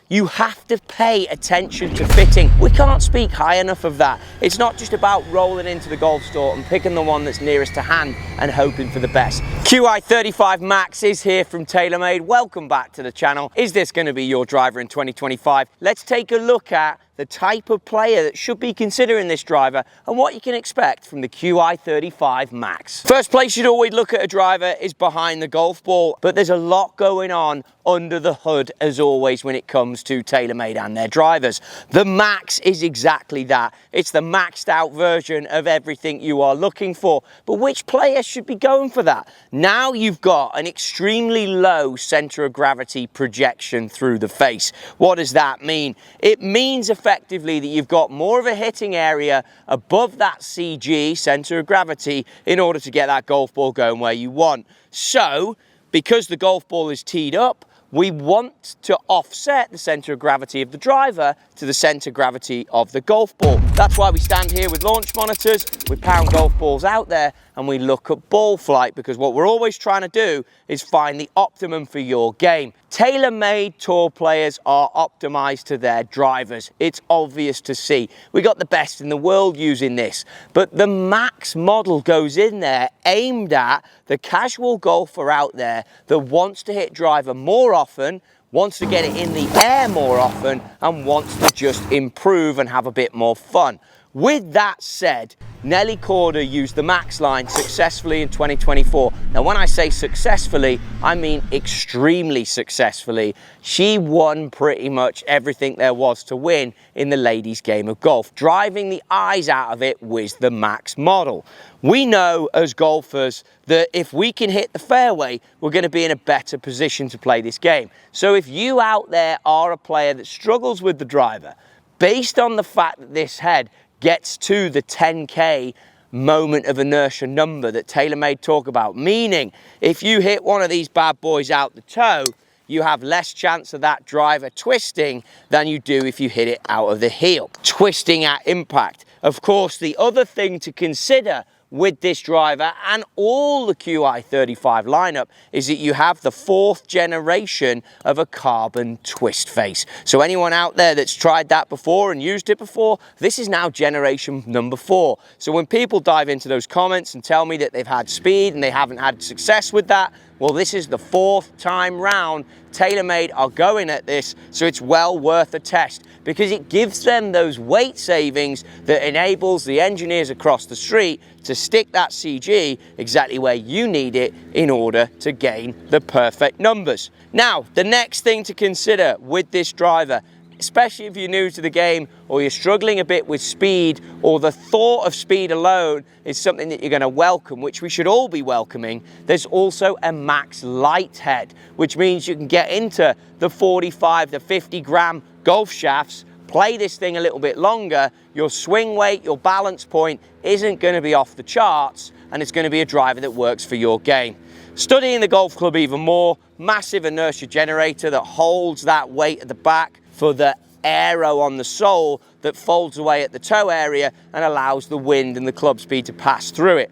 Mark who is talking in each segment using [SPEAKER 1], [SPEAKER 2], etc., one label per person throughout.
[SPEAKER 1] you have to pay attention to fitting. We can't speak high enough of that. It's not just about rolling into the golf store and picking the one that's nearest to hand and hoping for the best. Qi35 Max is here from TaylorMade. Welcome back to the channel. Is this going to be your driver in 2025? Let's take a look at the type of player that should be considering this driver and what you can expect from the Qi35 Max. First place you'd always look at a driver is behind the golf ball, but there's a lot going on under the hood as always when it comes to TaylorMade and their drivers. The Max is exactly that. It's the maxed out version of everything you are looking for. But which player should be going for that? Now you've got an extremely low center of gravity projection through the face. What does that mean? It means effectively that you've got more of a hitting area above that CG, center of gravity, in order to get that golf ball going where you want. So, because the golf ball is teed up, we want to offset the center of gravity of the driver to the center of gravity of the golf ball. That's why we stand here with launch monitors, we pound golf balls out there, and we look at ball flight, because what we're always trying to do is find the optimum for your game. TaylorMade tour players are optimized to their drivers. It's obvious to see. We got the best in the world using this, but the Max model goes in there aimed at the casual golfer out there that wants to hit driver more often, wants to get it in the air more often, and wants to just improve and have a bit more fun. With that said, Nelly used the Max line successfully in 2024. Now, when I say successfully, I mean extremely successfully. She won pretty much everything there was to win in the ladies' game of golf, driving the eyes out of it with the Max model. We know as golfers that if we can hit the fairway, we're going to be in a better position to play this game. So if you out there are a player that struggles with the driver, based on the fact that this head gets to the 10K moment of inertia number that TaylorMade talk about, meaning if you hit one of these bad boys out the toe, you have less chance of that driver twisting than you do if you hit it out of the heel. Twisting at impact. Of course, the other thing to consider with this driver and all the Qi35 lineup is that you have the 4th generation of a carbon twist face. So anyone out there that's tried that before and used it before, this is now generation number 4. So when people dive into those comments and tell me that they've had speed and they haven't had success with that, well, this is the 4th time round TaylorMade are going at this, so it's well worth a test, because it gives them those weight savings that enables the engineers across the street to stick that CG exactly where you need it in order to gain the perfect numbers. Now, the next thing to consider with this driver, especially if you're new to the game or you're struggling a bit with speed, or the thought of speed alone is something that you're going to welcome, which we should all be welcoming, there's also a Max light head, which means you can get into the 45 to 50 gram golf shafts, play this thing a little bit longer, your swing weight, your balance point isn't going to be off the charts, and it's going to be a driver that works for your game. Studying the golf club even more, massive inertia generator that holds that weight at the back for the aero on the sole that folds away at the toe area and allows the wind and the club speed to pass through it.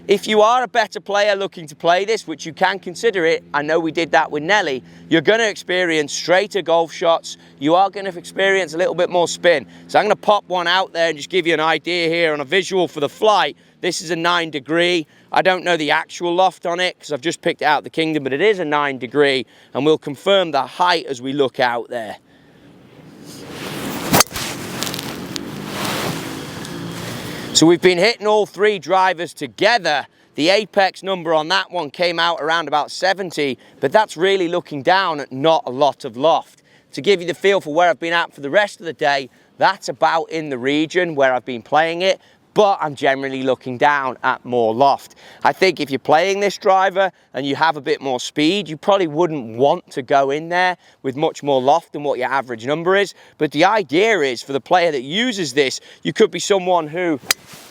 [SPEAKER 1] If you are a better player looking to play this, which you can consider it, I know we did that with Nelly, you're going to experience straighter golf shots, you are going to experience a little bit more spin. So I'm going to pop one out there and just give you an idea here on a visual for the flight. This is a 9 degree. I don't know the actual loft on it because I've just picked it out of the kingdom, but it is a 9 degree, and we'll confirm the height as we look out there. So we've been hitting all 3 drivers together. The apex number on that one came out around about 70, but that's really looking down at not a lot of loft. To give you the feel for where I've been at for the rest of the day, that's about in the region where I've been playing it, but I'm generally looking down at more loft. I think if you're playing this driver and you have a bit more speed, you probably wouldn't want to go in there with much more loft than what your average number is. But the idea is, for the player that uses this, you could be someone who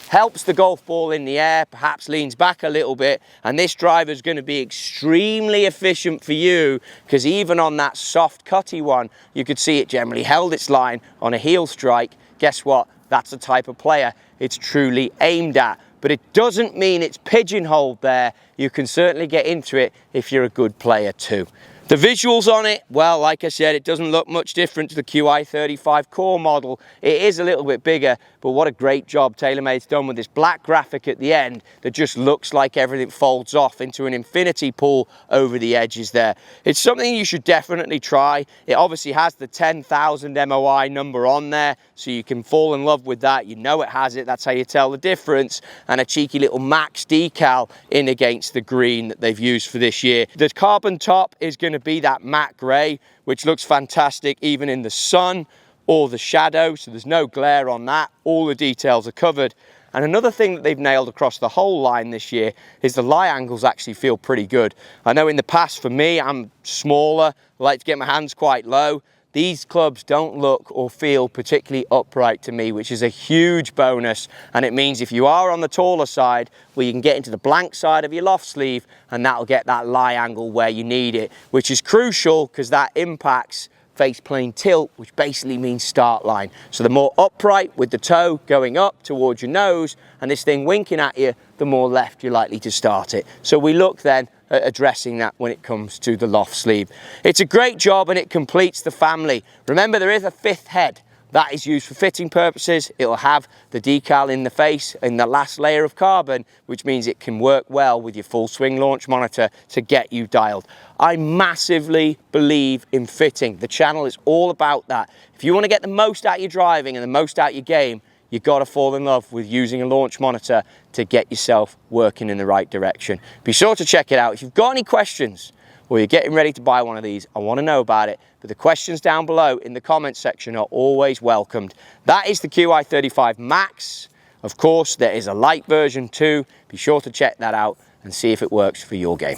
[SPEAKER 1] helps the golf ball in the air, perhaps leans back a little bit, and this driver is going to be extremely efficient for you, because even on that soft cutty one, you could see it generally held its line on a heel strike. Guess what? That's the type of player it's truly aimed at. But it doesn't mean it's pigeonholed there. You can certainly get into it if you're a good player too. The visuals on it, well, like I said, it doesn't look much different to the Qi35 Core model. It is a little bit bigger, but what a great job TaylorMade's done with this black graphic at the end that just looks like everything folds off into an infinity pool over the edges there. It's something you should definitely try. It obviously has the 10,000 MOI number on there, so you can fall in love with that. You know it has it, that's how you tell the difference. And a cheeky little Max decal in against the green that they've used for this year. The carbon top is going to be that matte grey, which looks fantastic even in the sun or the shadow, so there's no glare on that. All the details are covered. And another thing that they've nailed across the whole line this year is the lie angles actually feel pretty good. I know in the past for me, I'm smaller, I like to get my hands quite low. These clubs don't look or feel particularly upright to me, which is a huge bonus. And it means if you are on the taller side, well, you can get into the blank side of your loft sleeve and that'll get that lie angle where you need it, which is crucial because that impacts face plane tilt, which basically means start line. So the more upright with the toe going up towards your nose and this thing winking at you, the more left you're likely to start it. So we look then at addressing that when it comes to the loft sleeve. It's a great job and it completes the family. Remember, there is a fifth head. That is used for fitting purposes. It'll have the decal in the face in the last layer of carbon, which means it can work well with your full swing launch monitor to get you dialed. I massively believe in fitting. The channel is all about that. If you want to get the most out of your driving and the most out of your game, you've got to fall in love with using a launch monitor to get yourself working in the right direction. Be sure to check it out. If you've got any questions or you're getting ready to buy one of these, I want to know about it. But the questions down below in the comments section are always welcomed. That is the Qi35 Max. Of course, there is a light version too. Be sure to check that out and see if it works for your game.